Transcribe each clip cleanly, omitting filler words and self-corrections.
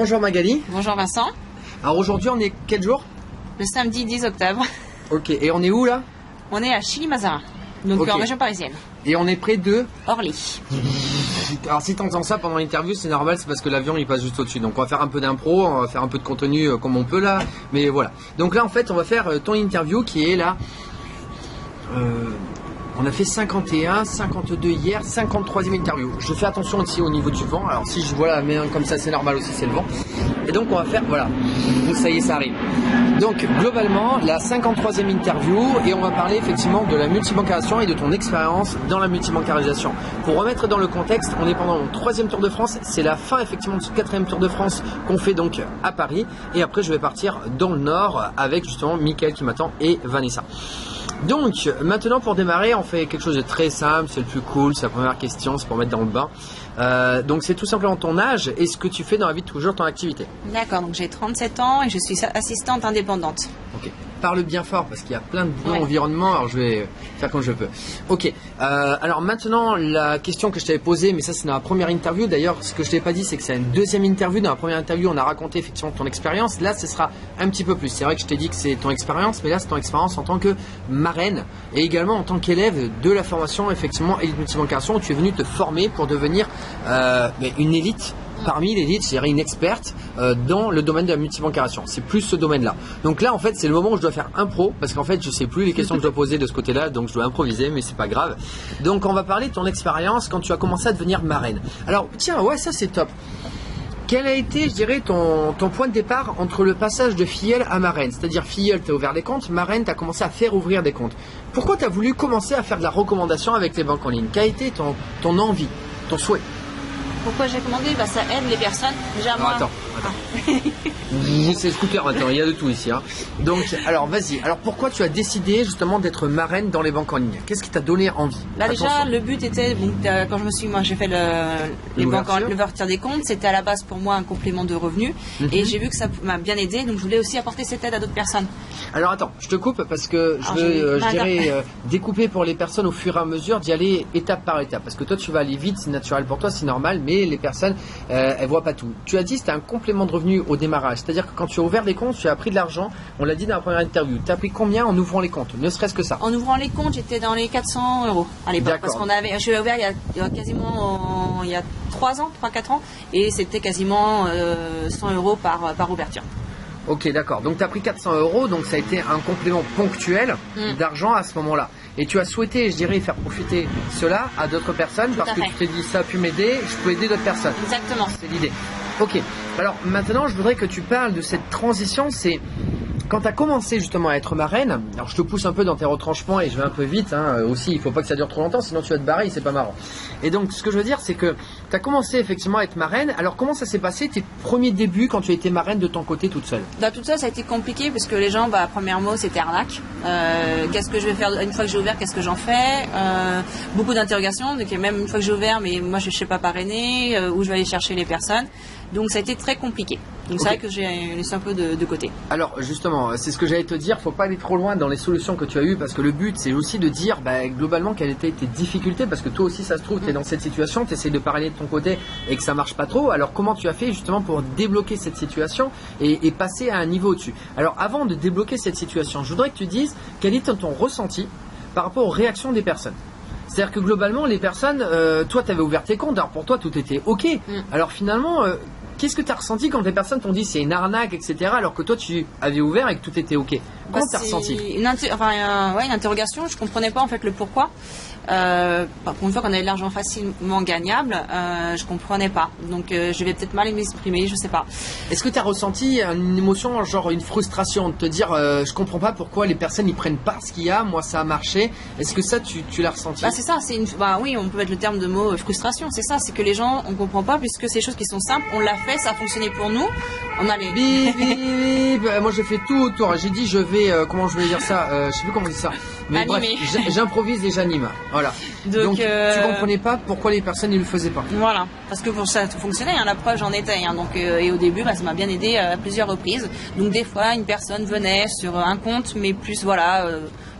bonjour Magali. Bonjour Vincent. Alors aujourd'hui on est quel jour? Le samedi 10 octobre. Ok, et on est où là? On est à Chilly-Mazarin, donc Ok. en région parisienne. Et on est près de... Orly. Alors si t'entends ça pendant l'interview, c'est normal, c'est parce que l'avion il passe juste au-dessus. Donc on va faire un peu d'impro, on va faire un peu de contenu comme on peut là. Mais voilà. Donc là en fait on va faire ton interview qui est là... On a fait 51, 52 hier, 53e interview. Je fais attention aussi au niveau du vent. Alors si je vois la main comme ça, c'est normal aussi, c'est le vent. Et donc on va faire, voilà, ça y est, ça arrive. Donc globalement, la 53e interview, et on va parler effectivement de la multibancarisation et de ton expérience dans la multibancarisation. Pour remettre dans le contexte, on est pendant mon 3e Tour de France. C'est la fin effectivement de ce 4e Tour de France qu'on fait donc à Paris. Et après je vais partir dans le Nord avec justement Mickaël qui m'attend et Vanessa. Donc maintenant pour démarrer on fait quelque chose de très simple, c'est le plus cool, c'est la première question, c'est pour mettre dans le bain. Donc c'est tout simplement ton âge et ce que tu fais dans la vie de tous les jours, ton activité. D'accord, donc j'ai 37 ans et je suis assistante indépendante. Ok, parle bien fort parce qu'il y a plein de bruit environnement, alors je vais faire comme je peux. Ok, alors maintenant la question que je t'avais posée, mais ça c'est dans la première interview, d'ailleurs ce que je t'avais pas dit c'est que c'est une deuxième interview. Dans la première interview on a raconté effectivement ton expérience, là ce sera un petit peu plus. C'est vrai que je t'ai dit que c'est ton expérience, mais là c'est ton expérience en tant que marraine et également en tant qu'élève de la formation effectivement Élite Multibancarisation où tu es venu te former pour devenir une élite. Parmi l'élite, je dirais une experte dans le domaine de la multibancarisation. C'est plus ce domaine-là. Donc là, en fait, c'est le moment où je dois faire impro, parce qu'en fait, je sais plus les questions que je dois poser de ce côté-là, donc je dois improviser, mais c'est pas grave. Donc on va parler de ton expérience quand tu as commencé à devenir marraine. Alors, tiens, ouais, ça c'est top. Quel a été, je dirais, ton point de départ entre le passage de filleule à marraine? C'est-à-dire filleule, tu as ouvert des comptes, marraine, tu as commencé à faire ouvrir des comptes. Pourquoi tu as voulu commencer à faire de la recommandation avec les banques en ligne? Quelle a été ton envie, ton souhait? Pourquoi j'ai commandé? Ça aide les personnes. Déjà moi. Attends. C'est scooter maintenant, il y a de tout ici. Hein. Donc, alors vas-y. Alors pourquoi tu as décidé justement d'être marraine dans les banques en ligne? Qu'est-ce qui t'a donné envie? Déjà, le but était, quand j'ai fait l'ouverture des comptes, c'était à la base pour moi un complément de revenus. Et j'ai vu que ça m'a bien aidé, donc je voulais aussi apporter cette aide à d'autres personnes. Alors attends, je te coupe parce que je dirais découper pour les personnes au fur et à mesure, d'y aller étape par étape. Parce que toi tu vas aller vite, c'est naturel pour toi, c'est normal, mais les personnes, elles voient pas tout. Tu as dit c'était un complément de revenus au démarrage, c'est-à-dire que quand tu as ouvert les comptes, tu as pris de l'argent, on l'a dit dans la première interview. Tu as pris combien en ouvrant les comptes? Ne serait-ce que ça. En ouvrant les comptes, j'étais dans les 400 € à l'époque. Parce je l'ai ouvert il y a quasiment 3 ans, 3-4 ans, et c'était quasiment 100 € par ouverture. Ok, d'accord. Donc tu as pris 400 €, donc ça a été un complément ponctuel d'argent à ce moment-là. Et tu as souhaité, je dirais, faire profiter cela à d'autres personnes parce que tu t'es dit ça a pu m'aider, je peux aider d'autres personnes. Exactement. C'est l'idée. Ok. Alors maintenant, je voudrais que tu parles de cette transition. C'est quand tu as commencé justement à être marraine. Alors je te pousse un peu dans tes retranchements et je vais un peu vite. Aussi, il faut pas que ça dure trop longtemps, sinon tu vas te barrer, c'est pas marrant. Et donc, ce que je veux dire, c'est que tu as commencé effectivement à être marraine. Alors comment ça s'est passé tes premiers débuts quand tu as été marraine de ton côté toute seule? Toute seule, ça a été compliqué parce que les gens, premier mot, c'était arnaque. Qu'est-ce que je vais faire une fois que j'ai ouvert? Qu'est-ce que j'en fais? Beaucoup d'interrogations. Donc même une fois que j'ai ouvert, mais moi je ne sais pas parrainer, où je vais aller chercher les personnes. Donc ça a été très compliqué. Donc c'est vrai que j'ai laissé un peu de côté. Alors justement, c'est ce que j'allais te dire, faut pas aller trop loin dans les solutions que tu as eues parce que le but c'est aussi de dire globalement quelles étaient tes difficultés parce que toi aussi ça se trouve tu es dans cette situation, tu essaies de parler de ton côté et que ça marche pas trop. Alors comment tu as fait justement pour débloquer cette situation et passer à un niveau au-dessus? Alors avant de débloquer cette situation, je voudrais que tu dises quel est ton ressenti par rapport aux réactions des personnes. C'est-à-dire que globalement les personnes, toi tu avais ouvert tes comptes, alors pour toi tout était ok. Alors finalement qu'est-ce que tu as ressenti quand des personnes t'ont dit c'est une arnaque, etc. alors que toi tu avais ouvert et que tout était ok? Comment tu as ressenti? Une interrogation, je comprenais pas en fait le pourquoi. Pour une fois qu'on avait de l'argent facilement gagnable, je comprenais pas. Donc je vais peut-être mal m'exprimer, je sais pas. Est-ce que tu as ressenti une émotion, genre une frustration de te dire je comprends pas pourquoi les personnes ils prennent pas ce qu'il y a, moi ça a marché? Est-ce que ça tu l'as ressenti? C'est ça, oui, on peut mettre le terme de mot frustration, c'est ça, c'est que les gens on comprend pas puisque c'est des choses qui sont simples, on l'a fait, ça a fonctionné pour nous. On a les... Moi j'ai fait tout autour, j'ai dit je vais, comment je vais dire ça, je sais plus comment on dit ça. Mais bref, j'improvise et j'anime. Voilà. Donc tu comprenais pas pourquoi les personnes ne le faisaient pas. Voilà, parce que pour ça fonctionnait, la preuve j'en étais. Et au début, ça m'a bien aidé à plusieurs reprises. Donc des fois, une personne venait sur un compte, mais plus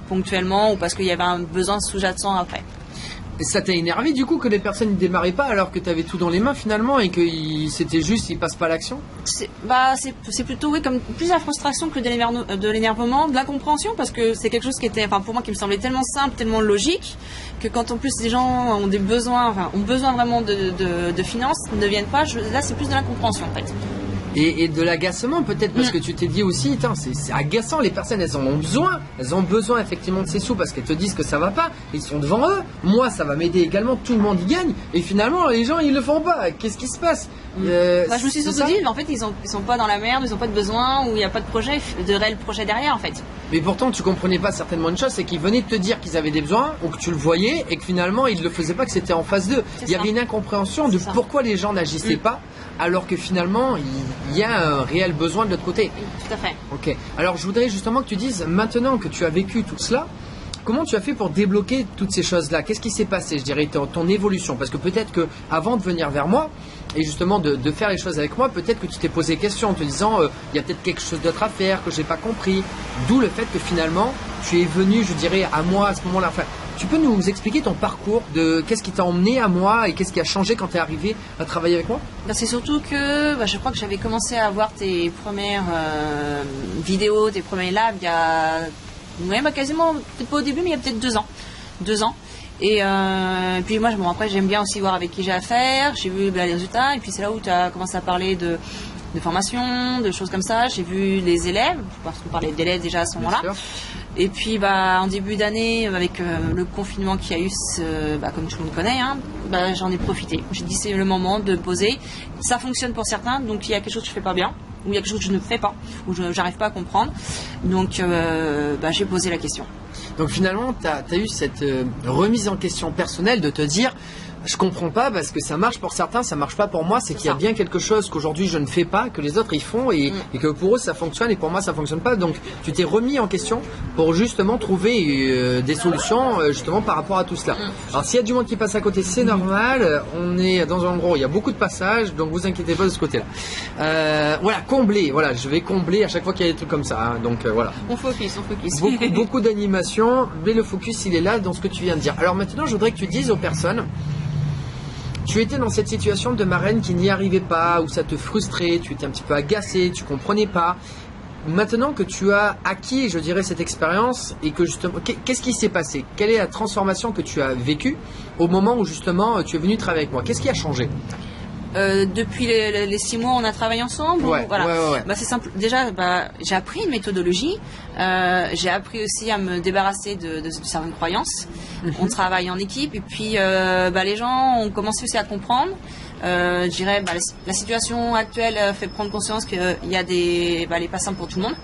ponctuellement ou parce qu'il y avait un besoin sous-jacent après. Et ça t'a énervé du coup que les personnes ne démarraient pas alors que tu avais tout dans les mains finalement et que c'était juste ils passent pas à l'action? C'est plutôt oui, comme plus la frustration que de l'énervement, de l'incompréhension, parce que c'est quelque chose qui était, enfin pour moi qui me semblait tellement simple, tellement logique, que quand en plus les gens ont des besoins, enfin ont besoin vraiment de finances, ne viennent pas. Là c'est plus de l'incompréhension en fait. Et de l'agacement peut-être parce que tu t'es dit aussi, c'est agaçant, les personnes elles en ont besoin, effectivement de ces sous parce qu'elles te disent que ça va pas, ils sont devant eux, moi ça va m'aider également, tout le monde y gagne et finalement les gens ils le font pas, qu'est-ce qui se passe? Je me suis surtout dit, en fait ils sont pas dans la merde, ils ont pas de besoin ou il n'y a pas de réel projet derrière en fait. Mais pourtant tu comprenais pas certainement une chose, c'est qu'ils venaient de te dire qu'ils avaient des besoins ou que tu le voyais et que finalement ils le faisaient pas, que c'était en face d'eux. Il y avait une incompréhension de pourquoi les gens n'agissaient pas alors que finalement il y a un réel besoin de l'autre côté. Tout à fait. Ok. Alors je voudrais justement que tu dises, maintenant que tu as vécu tout cela, comment tu as fait pour débloquer toutes ces choses-là? Qu'est-ce qui s'est passé, je dirais, ton évolution? Parce que peut-être que avant de venir vers moi et justement de faire les choses avec moi, peut-être que tu t'es posé des questions en te disant il y a peut-être quelque chose d'autre à faire que j'ai pas compris. D'où le fait que finalement tu es venu, je dirais, à moi à ce moment-là. Enfin, tu peux nous expliquer ton parcours de qu'est-ce qui t'a emmené à moi et qu'est-ce qui a changé quand tu es arrivé à travailler avec moi? C'est surtout que je crois que j'avais commencé à voir tes premières vidéos, tes premiers lives il y a quasiment, peut-être pas au début, mais il y a peut-être 2 ans. 2 ans. Et puis moi, après, j'aime bien aussi voir avec qui j'ai affaire. J'ai vu les résultats. Et puis c'est là où tu as commencé à parler de formation, de choses comme ça. J'ai vu les élèves, parce qu'on parlait d'élèves déjà à ce moment-là. Et puis en début d'année, avec le confinement qu'il y a eu, comme tout le monde connaît, j'en ai profité. J'ai dit c'est le moment de poser. Ça fonctionne pour certains, donc il y a quelque chose que je fais pas bien, ou il y a quelque chose que je ne fais pas, ou je n'arrive pas à comprendre. Donc j'ai posé la question. Donc finalement, tu as eu cette remise en question personnelle de te dire je comprends pas parce que ça marche pour certains, ça marche pas pour moi, c'est qu'il y a bien quelque chose qu'aujourd'hui je ne fais pas, que les autres ils font et que pour eux ça fonctionne et pour moi ça fonctionne pas. Donc tu t'es remis en question pour justement trouver des solutions justement par rapport à tout cela. Alors s'il y a du monde qui passe à côté, c'est normal, on est dans un endroit où il y a beaucoup de passages, donc vous inquiétez pas de ce côté-là. Voilà, combler, voilà, je vais combler à chaque fois qu'il y a des trucs comme ça, donc voilà. On focus. Beaucoup d'animation, mais le focus il est là dans ce que tu viens de dire. Alors maintenant je voudrais que tu dises aux personnes, tu étais dans cette situation de marraine qui n'y arrivait pas, où ça te frustrait, tu étais un petit peu agacé, tu comprenais pas. Maintenant que tu as acquis, je dirais, cette expérience et que justement, qu'est-ce qui s'est passé? Quelle est la transformation que tu as vécue au moment où justement tu es venu travailler avec moi? Qu'est-ce qui a changé? Depuis les 6 mois, on a travaillé ensemble. Ouais. C'est simple. Déjà, j'ai appris une méthodologie. J'ai appris aussi à me débarrasser de certaines croyances. On travaille en équipe et puis les gens ont commencé aussi à comprendre. Je dirais, la situation actuelle fait prendre conscience qu'il y a elle est pas simple pour tout le monde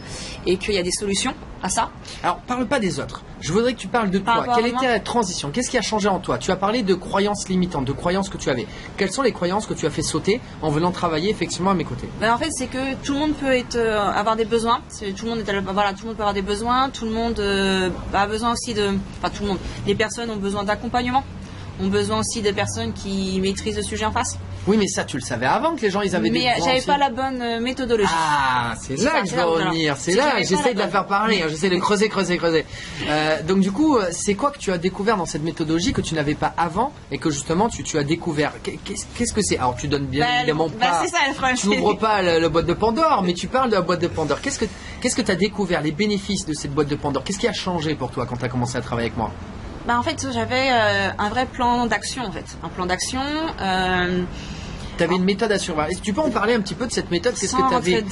et qu'il y a des solutions à ça. Alors, parle pas des autres. Je voudrais que tu parles de toi. Quelle était la transition? Qu'est-ce qui a changé en toi? Tu as parlé de croyances limitantes, de croyances que tu avais. Quelles sont les croyances que tu as fait sauter en venant travailler effectivement à mes côtés? En fait, c'est que tout le monde peut avoir des besoins. Tout le monde peut avoir des besoins. Tout le monde a besoin aussi tout le monde. Les personnes ont besoin d'accompagnement. Ont besoin aussi de personnes qui maîtrisent le sujet en face. Oui, mais ça, tu le savais avant que les gens, ils avaient des besoins. Mais j'avais pas la bonne méthodologie. Ah, c'est là que je veux revenir. C'est là que j'essaie de la faire parler. J'essaie de creuser. Donc, du coup, c'est quoi que tu as découvert dans cette méthodologie que tu n'avais pas avant et que justement tu as découvert? Qu'est-ce que c'est? Alors, tu donnes bien évidemment pas. C'est ça le problème. Tu n'ouvres pas la boîte de Pandore, mais tu parles de la boîte de Pandore. Qu'est-ce que tu as découvert, les bénéfices de cette boîte de Pandore? Qu'est-ce qui a changé pour toi quand tu as commencé à travailler avec moi? En fait, j'avais un vrai plan d'action, un plan d'action. Tu avais une méthode à suivre. Est-ce que tu peux en parler un petit peu de cette méthode? Qu'est-ce que tu avais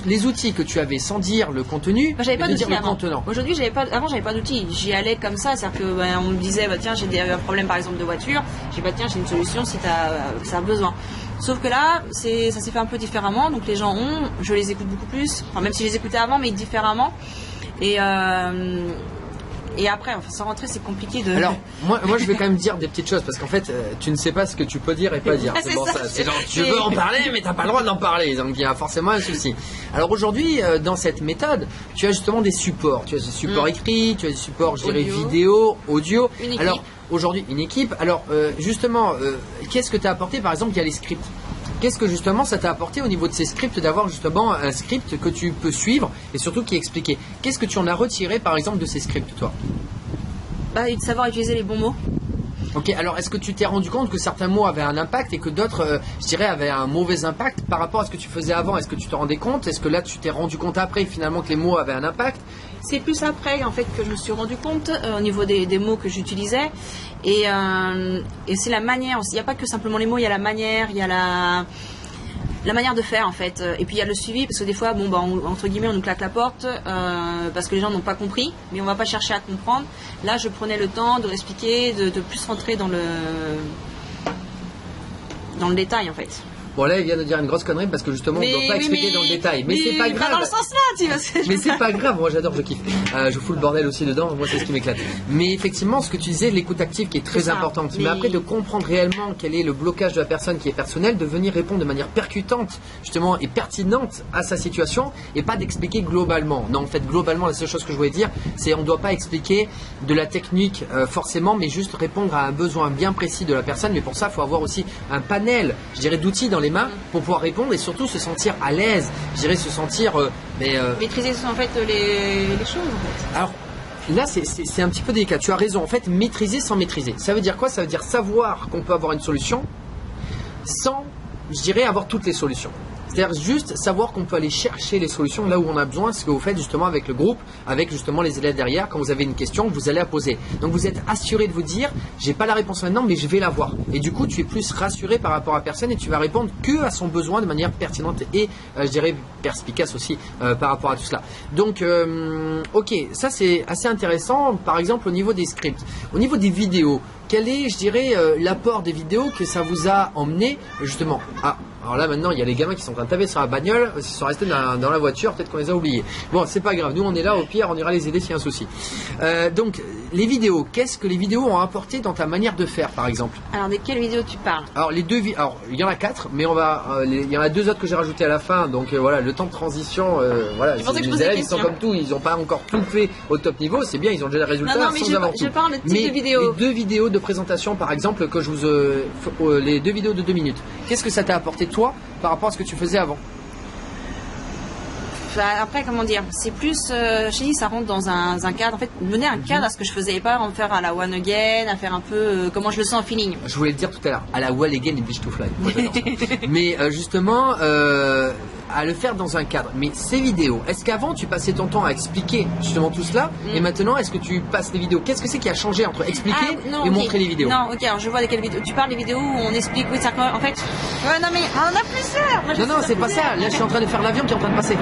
les outils que tu avais sans dire le contenu, j'avais pas d'outils le contenant. Aujourd'hui, avant, j'avais pas d'outils. J'y allais comme ça, c'est-à-dire que on me disait, tiens, j'ai un problème par exemple de voiture. Tiens, j'ai une solution si ça a besoin. Sauf que là, ça s'est fait un peu différemment. Donc les gens je les écoute beaucoup plus. Enfin, même si je les écoutais avant, mais différemment. Et après, sans rentrer, c'est compliqué de... Alors, moi, je vais quand même dire des petites choses, parce qu'en fait, tu ne sais pas ce que tu peux dire et pas dire. C'est pour ça. C'est genre, tu veux en parler, mais tu n'as pas le droit d'en parler. Donc, il y a forcément un souci. Alors, aujourd'hui, dans cette méthode, tu as justement des supports. Tu as des supports écrits, tu as des supports, je dirais, vidéo, audio. Une équipe. Alors, aujourd'hui, une équipe. Alors, justement, qu'est-ce que tu as apporté? Par exemple, il y a les scripts. Qu'est-ce que justement ça t'a apporté au niveau de ces scripts, d'avoir justement un script que tu peux suivre et surtout qui est expliqué? Qu'est-ce que tu en as retiré par exemple de ces scripts, toi? Et de savoir utiliser les bons mots. Ok, alors est-ce que tu t'es rendu compte que certains mots avaient un impact et que d'autres, je dirais, avaient un mauvais impact par rapport à ce que tu faisais avant? Est-ce que tu te rendais compte? Est-ce que là tu t'es rendu compte après finalement que les mots avaient un impact? C'est plus après en fait que je me suis rendu compte au niveau des mots que j'utilisais et c'est la manière. Il n'y a pas que simplement les mots, il y a la manière, il y a la manière de faire en fait, et puis il y a le suivi parce que des fois entre guillemets on nous claque la porte parce que les gens n'ont pas compris, mais on va pas chercher à comprendre. Là je prenais le temps de l'expliquer, de plus rentrer dans le détail en fait. Bon là il vient de dire une grosse connerie parce que justement on ne doit pas expliquer dans le détail. Mais c'est pas grave. Pas dans le sens là, tu vois. Mais c'est pas grave, moi j'adore, je kiffe. Je fous le bordel aussi dedans, moi c'est ce qui m'éclate. Mais effectivement ce que tu disais, l'écoute active qui est très importante. Mais après de comprendre réellement quel est le blocage de la personne qui est personnel, de venir répondre de manière percutante justement et pertinente à sa situation et pas d'expliquer globalement. Non en fait globalement la seule chose que je voulais dire c'est on ne doit pas expliquer de la technique forcément, mais juste répondre à un besoin bien précis de la personne. Mais pour ça il faut avoir aussi un panel, je dirais, d'outils dans les mains pour pouvoir répondre et surtout se sentir à l'aise, je dirais se sentir maîtriser en fait les choses en fait. Alors là c'est un petit peu délicat, tu as raison, en fait maîtriser sans maîtriser, ça veut dire quoi? Ça veut dire savoir qu'on peut avoir une solution sans, je dirais, avoir toutes les solutions. C'est-à-dire juste savoir qu'on peut aller chercher les solutions là où on a besoin, ce que vous faites justement avec le groupe, avec justement les élèves derrière. Quand vous avez une question, vous allez la poser. Donc vous êtes assuré de vous dire, j'ai pas la réponse maintenant, mais je vais l'avoir. Et du coup, tu es plus rassuré par rapport à la personne et tu vas répondre que à son besoin de manière pertinente et, je dirais, perspicace aussi par rapport à tout cela. Donc, ok, ça c'est assez intéressant. Par exemple, au niveau des scripts, au niveau des vidéos, quel est, je dirais, l'apport des vidéos que ça vous a emmené justement à... Alors là maintenant il y a les gamins qui sont en train de taper sur la bagnole, ils sont restés dans la voiture, peut-être qu'on les a oubliés. Bon c'est pas grave, nous on est là, au pire on ira les aider s'il y a un souci. Donc les vidéos, qu'est-ce que les vidéos ont apporté dans ta manière de faire par exemple? Alors de quelles vidéos tu parles? Alors les deux, alors il y en a 4, mais il y en a 2 autres que j'ai rajouté à la fin, donc voilà, le temps de transition, voilà, les élèves ils sont comme tout, ils n'ont pas encore tout fait au top niveau, c'est bien, ils ont déjà le résultat sans avoir tout. Je parle de type de vidéo. Les 2 vidéos de présentation par exemple que je vous les 2 vidéos de 2 minutes, qu'est-ce que ça t'a apporté toi par rapport à ce que tu faisais avant? Après, comment dire, c'est plus, je dis, ça rentre dans un cadre, en fait, donner un cadre à ce que je faisais, pas en faire à la one again, à faire un peu comment je le sens en feeling. Je voulais le dire tout à l'heure, à la one again et bitch to fly. Moi, j'adore ça. Mais justement, à le faire dans un cadre. Mais ces vidéos, est-ce qu'avant tu passais ton temps à expliquer justement tout cela et maintenant est-ce que tu passes les vidéos? Qu'est-ce que c'est qui a changé entre expliquer et montrer les vidéos? Non, ok, alors je vois de quelles vidéos. Tu parles des vidéos où on explique, oui, ça, en fait. Ouais, non, mais on a plusieurs. Non, c'est pas ça. Là, je suis en train de faire l'avion qui est en train de passer.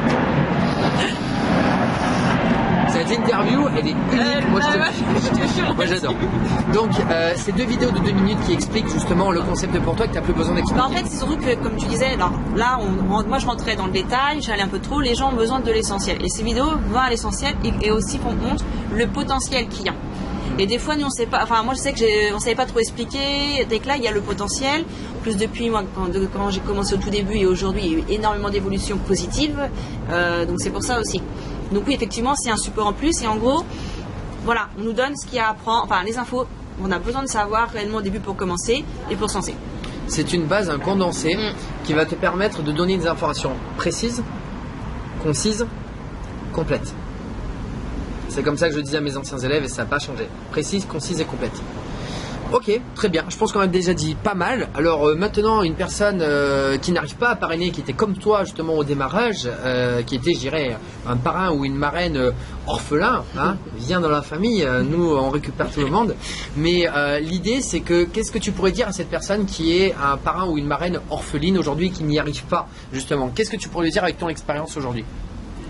Cette interview, elle est unique. Moi, j'adore. Donc, ces 2 vidéos de 2 minutes qui expliquent justement le concept de pour toi que tu n'as plus besoin d'expliquer. En fait, c'est surtout que, comme tu disais, alors, là, moi, je rentrais dans le détail, j'allais un peu trop. Les gens ont besoin de l'essentiel. Et ces vidéos vont à l'essentiel et aussi qu'on montre le potentiel qu'il y a. Et des fois, nous, on sait pas. Enfin, moi, je sais que on savait pas trop expliquer. Dès que là, il y a le potentiel. En plus, depuis moi, quand j'ai commencé au tout début et aujourd'hui, il y a eu énormément d'évolutions positives. Donc, c'est pour ça aussi. Donc oui, effectivement, c'est un support en plus. Et en gros, voilà, on nous donne ce qu'il y a à apprendre, enfin les infos. On a besoin de savoir réellement au début pour commencer et pour se lancer. C'est une base, un condensé qui va te permettre de donner des informations précises, concises, complètes. C'est comme ça que je disais à mes anciens élèves et ça n'a pas changé. Précise, concise et complète. Ok, très bien. Je pense qu'on a déjà dit pas mal. Alors maintenant, une personne qui n'arrive pas à parrainer, qui était comme toi justement au démarrage, qui était, je dirais, un parrain ou une marraine orphelin, hein, vient dans la famille, nous on récupère tout le monde. Mais l'idée c'est que, qu'est-ce que tu pourrais dire à cette personne qui est un parrain ou une marraine orpheline aujourd'hui, qui n'y arrive pas justement? Qu'est-ce que tu pourrais lui dire avec ton expérience aujourd'hui?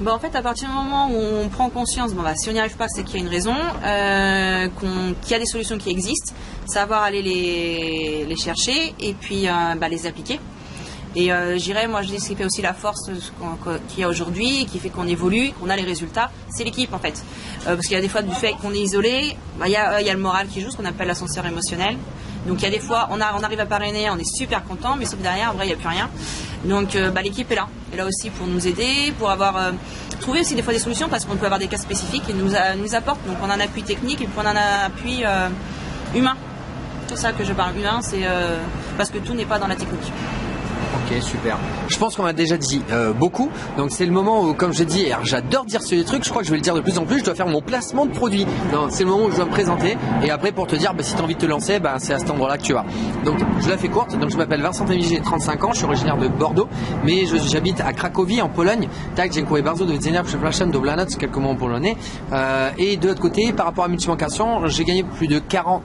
Bon, en fait, à partir du moment où on prend conscience, si on n'y arrive pas, c'est qu'il y a une raison, qu'il y a des solutions qui existent, savoir aller les chercher et puis les appliquer. Et j'irais, moi je dis ce qui fait aussi la force qu'il y a aujourd'hui, qui fait qu'on évolue, qu'on a les résultats, c'est l'équipe en fait. Parce qu'il y a des fois du fait qu'on est isolé, il y a le moral qui joue, ce qu'on appelle l'ascenseur émotionnel. Donc il y a des fois, on arrive à parrainer, on est super content, mais sauf derrière, en vrai, il n'y a plus rien. Donc l'équipe est là aussi pour nous aider, pour trouver aussi des fois des solutions, parce qu'on peut avoir des cas spécifiques et nous apporte. Donc on a un appui technique et puis on a un appui humain. C'est ça que je parle humain, c'est parce que tout n'est pas dans la technique. Ok, super. Je pense qu'on a déjà dit beaucoup. Donc c'est le moment où, comme je dis, j'adore dire ce truc, je crois que je vais le dire de plus en plus, je dois faire mon placement de produit. C'est le moment où je dois me présenter. Et après, pour te dire, si tu as envie de te lancer, c'est à cet endroit-là que tu vas. Donc je la fais courte. Donc je m'appelle Vincent Temi, j'ai 35 ans, je suis originaire de Bordeaux, mais j'habite à Cracovie, en Pologne. Tak, dziękuję bardzo, do widzenia, przepraszam, dobranoc, quelques mots en polonais. Et de l'autre côté, par rapport à multibancation, j'ai gagné plus de 40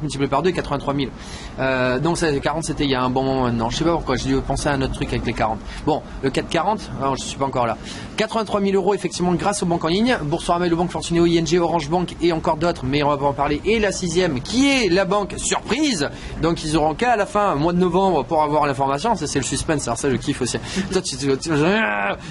multiplié par 2, 83 000. Donc ça, 40 c'était il y a un bon moment maintenant. Je sais pas pourquoi, j'ai dû penser à un autre truc avec les 40. Bon, le 440, non, je suis pas encore là. 83 000 euros effectivement grâce aux banques en ligne, Boursorama, Le Banque, Fortunéo, ING, Orange Bank et encore d'autres, mais on va pas en parler. Et la 6e qui est la banque surprise. Donc ils auront qu'à la fin, mois de novembre, pour avoir l'information. Ça c'est le suspense, alors ça je kiffe aussi.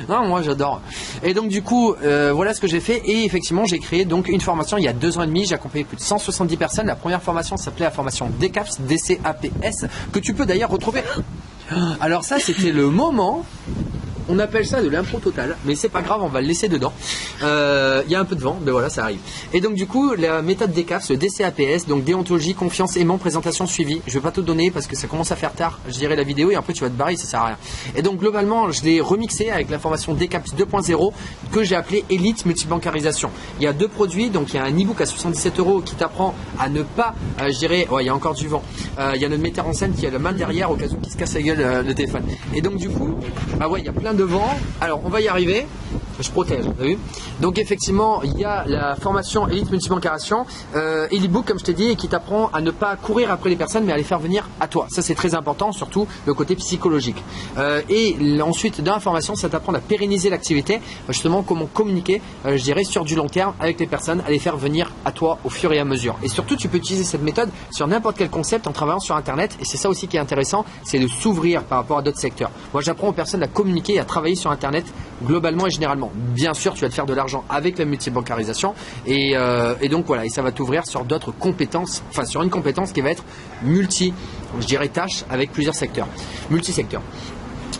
Non, moi j'adore. Et donc du coup, voilà ce que j'ai fait. Et effectivement, j'ai créé donc une formation il y a 2 ans et demi. J'ai accompagné plus de 170 personnes. La première formation s'appelait la formation DCAPS, DCAPS, que tu peux d'ailleurs retrouver. Alors ça, c'était le moment. On appelle ça de l'impro total, mais c'est pas grave, on va le laisser dedans. Il y a un peu de vent, mais voilà, ça arrive. Et donc du coup, la méthode DCAPS, le DCAPS, donc déontologie, confiance, aimant, présentation, suivi. Je vais pas tout donner parce que ça commence à faire tard. Je dirai la vidéo et après tu vas te barrer, ça sert à rien. Et donc globalement, je l'ai remixé avec la formation DCAPS 2.0 que j'ai appelé Elite Multibancarisation. Il y a 2 produits, donc il y a un e-book à 77 € qui t'apprend à ne pas, il y a encore du vent. Il y a notre metteur en scène qui a la main derrière au cas où il se casse la gueule le téléphone. Et donc du coup, il y a plein de vent. Alors on va y arriver. Je protège, vous avez vu? Donc effectivement, il y a la formation Elite Multibancarisation et l'e-book comme je t'ai dit, qui t'apprend à ne pas courir après les personnes mais à les faire venir à toi. Ça c'est très important, surtout le côté psychologique. Et ensuite dans la formation, ça t'apprend à pérenniser l'activité, justement comment communiquer, je dirais sur du long terme avec les personnes, à les faire venir à toi au fur et à mesure. Et surtout tu peux utiliser cette méthode sur n'importe quel concept en travaillant sur internet. Et c'est ça aussi qui est intéressant, c'est de s'ouvrir par rapport à d'autres secteurs. Moi j'apprends aux personnes à communiquer et à travailler sur internet globalement et généralement. Bien sûr, tu vas te faire de l'argent avec la multibancarisation et donc voilà, et ça va t'ouvrir sur d'autres compétences, enfin sur une compétence qui va être tâche avec plusieurs secteurs, multisecteurs.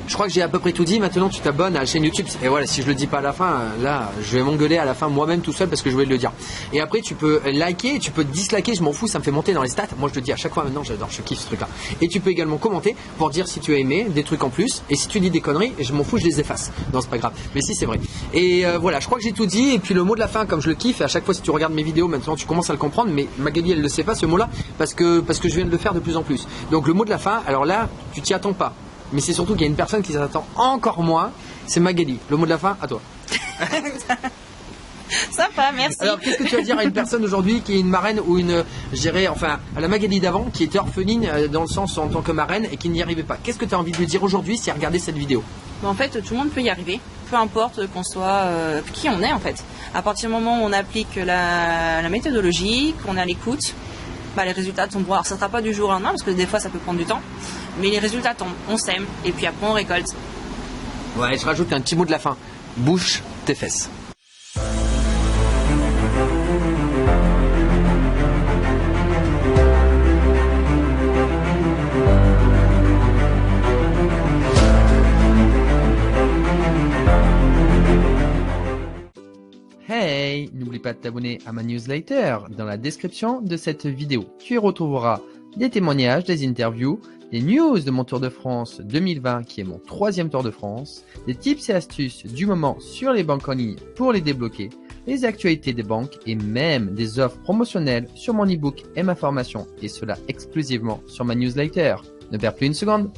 Je crois que j'ai à peu près tout dit. Maintenant, tu t'abonnes à la chaîne YouTube. Et voilà, si je le dis pas à la fin, là, je vais m'engueuler à la fin moi-même tout seul parce que je voulais le dire. Et après, tu peux liker, tu peux disliker. Je m'en fous, ça me fait monter dans les stats. Moi, je le dis à chaque fois maintenant, j'adore, je kiffe ce truc-là. Et tu peux également commenter pour dire si tu as aimé des trucs en plus. Et si tu dis des conneries, je m'en fous, je les efface. Non, c'est pas grave. Mais si, c'est vrai. Et voilà, je crois que j'ai tout dit. Et puis le mot de la fin, comme je le kiffe, et à chaque fois, si tu regardes mes vidéos, maintenant, tu commences à le comprendre. Mais Magali, elle le sait pas ce mot-là parce que je viens de le faire de plus en plus. Donc le mot de la fin, alors là, tu t'y attends pas. Mais c'est surtout qu'il y a une personne qui s'attend encore moins, c'est Magali. Le mot de la fin, à toi. Sympa, merci. Alors, qu'est-ce que tu vas dire à une personne aujourd'hui qui est une marraine ou à la Magali d'avant, qui était orpheline dans le sens en tant que marraine et qui n'y arrivait pas? Qu'est-ce que tu as envie de lui dire aujourd'hui si elle regardait cette vidéo? En fait, tout le monde peut y arriver, peu importe qu'on soit qui on est en fait. À partir du moment où on applique la méthodologie, qu'on est à l'écoute, les résultats tombent. Alors ça ne sera pas du jour au lendemain parce que des fois ça peut prendre du temps, mais les résultats tombent, on sème et puis après on récolte. Ouais, je rajoute un petit mot de la fin. Bouche tes fesses. Hey, n'oublie pas de t'abonner à ma newsletter dans la description de cette vidéo. Tu y retrouveras des témoignages, des interviews, des news de mon Tour de France 2020 qui est mon 3e Tour de France, des tips et astuces du moment sur les banques en ligne pour les débloquer, les actualités des banques et même des offres promotionnelles sur mon e-book et ma formation et cela exclusivement sur ma newsletter. Ne perds plus une seconde.